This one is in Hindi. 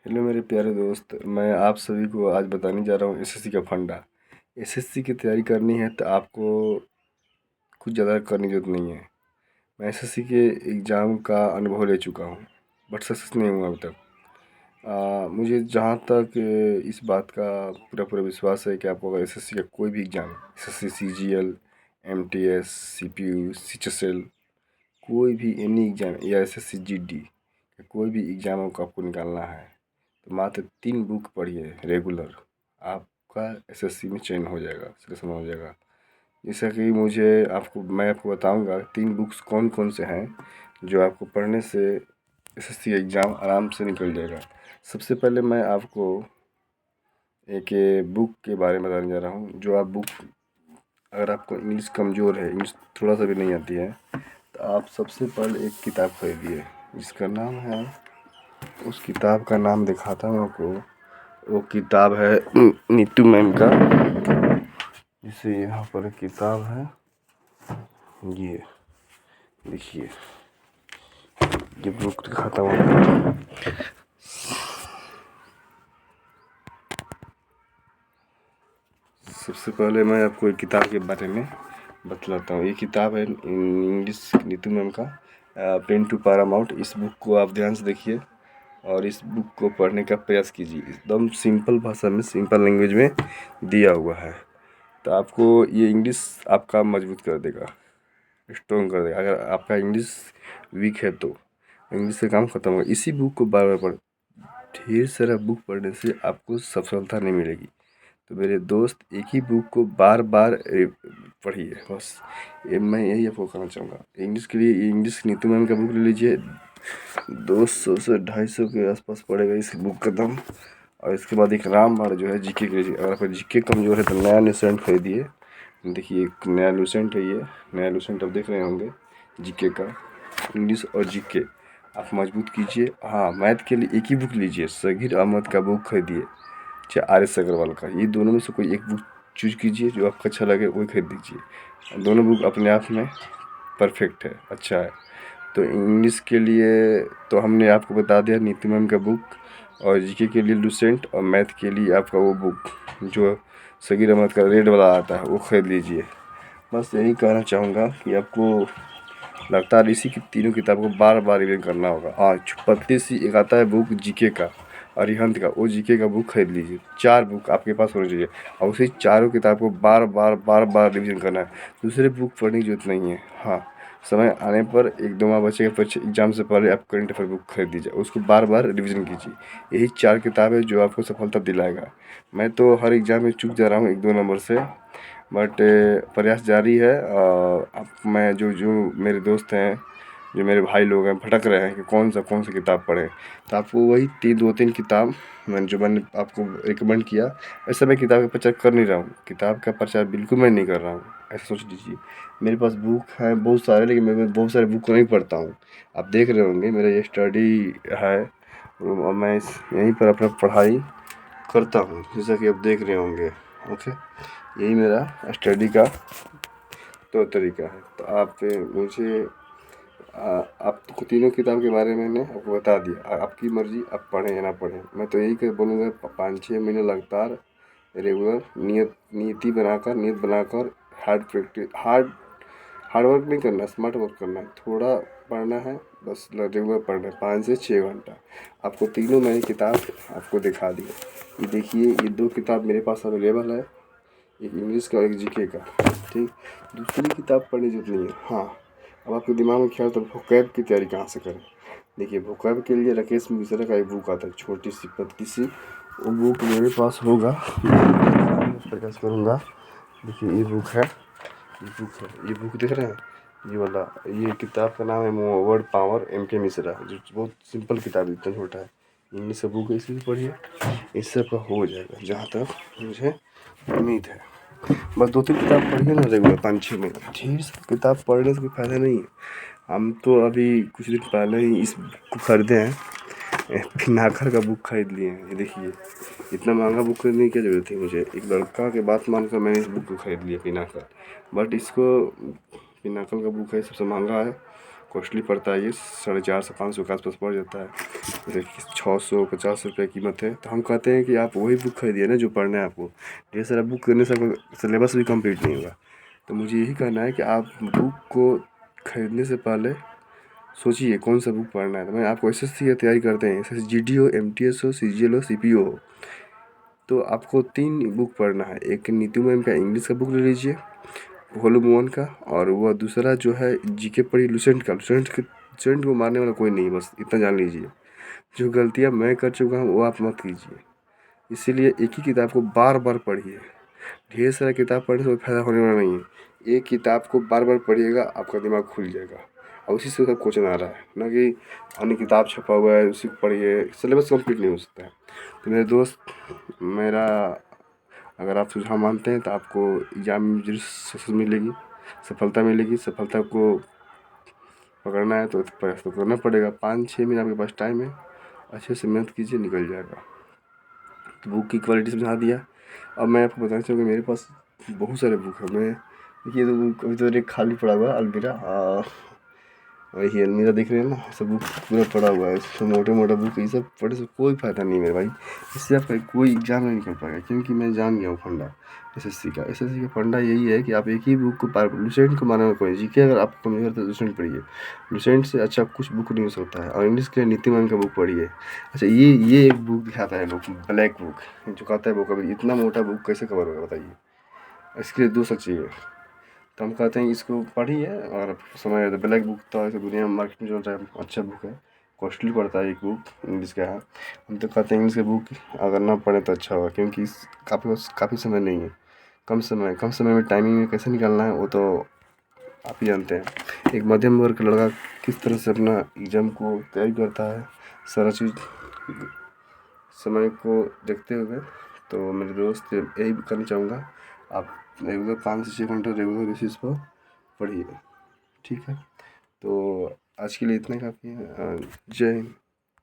हेलो मेरे प्यारे दोस्त, मैं आप सभी को आज बताने जा रहा हूँ एसएससी का फंडा। एसएससी की तैयारी करनी है तो आपको कुछ ज़्यादा करने की ज़रूरत नहीं है। मैं एसएससी के एग्ज़ाम का अनुभव ले चुका हूँ, बट सक्सेस नहीं हुआ अभी तक। मुझे जहाँ तक इस बात का पूरा पूरा विश्वास है कि आपको अगर एसएससी का कोई भी exam, SSC CGL, MTS, CPU, CHSL, कोई भी एनी एग्ज़ाम या एसएससी जीडी, कोई भी एग्ज़ाम आपको निकालना है तो मात्र 3 बुक पढ़िए रेगुलर, आपका एसएससी में चयन हो जाएगा, सिलेक्शन हो जाएगा। जैसा कि मैं आपको बताऊंगा 3 बुक्स कौन कौन से हैं जो आपको पढ़ने से एसएससी एग्ज़ाम आराम से निकल जाएगा। सबसे पहले मैं आपको एक बुक के बारे में बताने जा रहा हूँ। जो आप बुक, अगर आपको इंग्लिश कमज़ोर है, इंग्लिश थोड़ा सा भी नहीं आती है, तो आप सबसे पहले एक किताब खरीदिए जिसका नाम है, उस किताब का नाम दिखाता हूँ आपको। वो किताब है नीतू मैम का। जैसे यहाँ पर एक किताब है, ये देखिए, ये बुक दिखाता हूँ। सबसे पहले मैं आपको एक किताब के बारे में बतलाता हूँ। ये किताब है इंग्लिश नीतू मैम का, पेन टू पैरामाउंट। इस बुक को आप ध्यान से देखिए और इस बुक को पढ़ने का प्रयास कीजिए। एकदम सिंपल भाषा में, सिंपल लैंग्वेज में दिया हुआ है, तो आपको ये इंग्लिश आपका मजबूत कर देगा, स्ट्रॉन्ग कर देगा। अगर आपका इंग्लिश वीक है तो इंग्लिश से काम खत्म होगा। इसी बुक को बार बार पढ़, ढेर सारा बुक पढ़ने से आपको सफलता नहीं मिलेगी। तो मेरे दोस्त, एक ही बुक को बार बार पढ़िए बस। मैं यही आपको कहना चाहूँगा। इंग्लिश के लिए इंग्लिश नीतू मैम का बुक ले लीजिए, 200 से 250 के आसपास पड़ेगा इस बुक का दाम। और इसके बाद एक रामबाण जो है जीके के लिए, अगर आपका जीके कमज़ोर है तो नया लूसेंट खरीदिए। देखिए एक नया लूसेंट है, ये नया लूसेंट आप देख रहे होंगे जीके का। इंग्लिश और जीके आप मजबूत कीजिए। हाँ, मैथ के लिए एक ही बुक लीजिए, सगीर अहमद का बुक खरीदिए, चाहे आर एस अग्रवाल का। ये दोनों में से कोई एक बुक चूज कीजिए, जो आपको अच्छा लगे वही खरीद दीजिए। दोनों बुक अपने आप में परफेक्ट है, अच्छा है। तो इंग्लिश के लिए तो हमने आपको बता दिया नीतू मैम का बुक, और जीके के लिए लूसेंट, और मैथ के लिए आपका वो बुक जो सगीर अहमद का रेड वाला आता है वो खरीद लीजिए। बस यही कहना चाहूँगा कि आपको लगातार इसी की तीनों किताब को बार बार रिवीजन करना होगा। हाँ, पतली सी एक आता है बुक जीके का, अरिहंत का, वो जीके का बुक खरीद लीजिए। 4 बुक आपके पास होनी चाहिए और उसी चारों किताब को बार बार रिवीजन करना है। दूसरे बुक पढ़ने की जरूरत नहीं है। हाँ, समय आने पर 1-2 माह बचेगा परीक्षा एग्जाम से पहले आप करंट अफेयर बुक खरीद दीजिए, उसको बार बार रिवीजन कीजिए। यही 4 किताबें जो आपको सफलता दिलाएगा। मैं तो हर एग्जाम में चूक जा रहा हूँ 1-2 नंबर से, बट प्रयास जारी है। अब मैं जो मेरे दोस्त हैं, जो मेरे भाई लोग हैं, भटक रहे हैं कि कौन सा किताब पढ़ें, तो आपको वही 2-3 किताब मैंने आपको रिकमेंड किया। ऐसा मैं किताब का प्रचार कर नहीं रहा हूँ, किताब का प्रचार बिल्कुल मैं नहीं कर रहा हूँ, ऐसा सोच लीजिए। मेरे पास बुक हैं बहुत सारे, लेकिन मैं बहुत सारे बुक को नहीं पढ़ता हूँ। आप देख रहे होंगे मेरा ये स्टडी है, और मैं यहीं पर अपना पढ़ाई करता हूँ, जैसा कि आप देख रहे होंगे। ओके, यही मेरा स्टडी का तो तरीका है। तो आप मुझे आपको तीनों किताब के बारे में मैंने आपको बता दिया। आपकी मर्ज़ी, आप पढ़ें या ना पढ़ें। मैं तो यही कर बोलूँगा, 5-6 महीने लगातार रेगुलर नियत बनाकर हार्ड वर्क नहीं करना, स्मार्ट वर्क करना है। थोड़ा पढ़ना है, बस रेगुलर पढ़ना है, 5 से 6 घंटा। आपको तीनों मैंने किताब आपको दिखा दी। ये देखिए, ये 2 किताब मेरे पास अवेलेबल है, एक इंग्लिश का और एक जीके का। ठीक, दूसरी किताब पढ़ने की जरूरत नहीं है। हाँ, अब आपके दिमाग में ख्याल, तो वोकैब की तैयारी कहाँ से करें। देखिए, वोकैब के लिए राकेश मिश्रा का एक बुक आता है, छोटी सी पतली सी, वो बुक मेरे पास होगा, मैं प्रयास करूँगा। देखिए ये बुक है, ये बुक देख रहे हैं, ये वाला, ये किताब का नाम है वर्ड पावर, एम के मिश्रा, जो बहुत सिंपल किताब है, इतना छोटा है। इंग्लिश का बुक है, इसी से पढ़िए, इससे आपका हो जाएगा जहाँ तक मुझे उम्मीद है। बस 2-3 किताब पढ़िए ना रेगुलर, 5-6 महीने। ढेर सारी किताब पढ़ने से कोई फ़ायदा नहीं है। हम तो अभी कुछ दिन पहले ही इस बुक को खरीदे हैं, पिनाकर का बुक खरीद लिए हैं। ये देखिए, इतना महंगा बुक खरीदने की क्या ज़रूरत थी मुझे। एक लड़का के बात मानकर मैंने इस बुक को खरीद लिया, पिनाकर। बट इसको, पिनाकल का बुक है, सबसे महंगा है, कॉस्टली पड़ता है ये, 450 से 500 के आसपास पड़ जाता है। जैसे 650 रुपये कीमत है। तो हम कहते हैं कि आप वही बुक खरीदिए ना जो पढ़ना है आपको। ढेर सारा बुक करने से आपका सिलेबस भी कंप्लीट नहीं होगा। तो मुझे यही कहना है कि आप बुक को खरीदने से पहले सोचिए कौन सा बुक पढ़ना है। तो मैं आपको एसएससी की तैयारी करते हैं, एसएससी जीडी हो, एमटीएस हो, सीजीएल हो, सीपीओ हो, तो आपको 3 बुक पढ़ना है। एक नीतू मैम का इंग्लिश का बुक ले लीजिए वॉल्यूम 1 का, और वह दूसरा जो है जीके पढ़िए लुसेंट का। लुसेंट को मारने वाला कोई नहीं, बस इतना जान लीजिए। जो गलतियाँ मैं कर चुका हूँ वो आप मत कीजिए। इसीलिए एक ही किताब को बार बार पढ़िए। ढेर सारा किताब पढ़ने से कोई फायदा होने वाला नहीं है। एक किताब को बार बार पढ़िएगा, आपका दिमाग खुल जाएगा। और उसी से सब क्वेश्चन आ रहा है, ना कि अन्य किताब छपा हुआ है उसी को पढ़िए, सिलेबस कंप्लीट नहीं हो सकता है। तो मेरे दोस्त, मेरा अगर आप सुझाव मानते हैं तो आपको एग्ज़ाम में जरूर सक्सेस मिलेगी, सफलता मिलेगी। सफलता को पकड़ना है तो प्रयास तो करना पड़ेगा। 5-6 महीने आपके पास टाइम है, अच्छे से मेहनत कीजिए, निकल जाएगा। तो बुक की क्वालिटी समझा दिया। अब मैं आपको बताना चाहूँगा मेरे पास बहुत सारे बुक है। मैं देखिए, तो अभी तो एक खाली पड़ा हुआ है अलमीरा, वही अलमीरा देख रहे हैं ना, सब बुक पूरा पड़ा हुआ है। इसमें मोटे मोटा बुक, ये सब पढ़ने से कोई फ़ायदा नहीं मेरे भाई। इससे आपका कोई एग्जाम नहीं निकल पाएगा, क्योंकि मैं जान गया हूँ फंडा एसएससी का फंडा यही है कि आप एक ही बुक को लुसेंट को मारना कोई। जीके अगर आप कमज़ोर तो लुसेंट पढ़िए, लुसेंट से अच्छा कुछ बुक नहीं हो सकता है। और इंग्लिश के लिए नीति मैम का बुक पढ़िए। अच्छा, ये एक बुक दिखाता है लोग, ब्लैक बुक, जो कहता है वो कभी इतना मोटा बुक कैसे कवर होगा बताइए। इसके लिए 2 शख्स चाहिए। तो हम कहते हैं इसको पढ़िए, और समय तो ब्लैक बुक तो ऐसे दुनिया में मार्केट में चल रहा है, अच्छा बुक है, कॉस्टली पड़ता है एक बुक इंग्लिश का है। हम तो कहते हैं इंग्लिश की बुक अगर ना पढ़े तो अच्छा होगा, क्योंकि काफ़ी समय नहीं है, कम समय में टाइमिंग में कैसे निकालना है वो तो आप ही जानते हैं। एक मध्यम वर्ग का लड़का किस तरह से अपना एग्जाम को तैयारी करता है, सारा चीज़ समय को देखते हुए। तो मेरे दोस्त यही करना चाहूँगा, आप रेगुलर 5 से 6 घंटे रेगुलर बेसिस पर पढ़िए, ठीक है। तो आज के लिए इतना काफ़ी है। जय हिंद।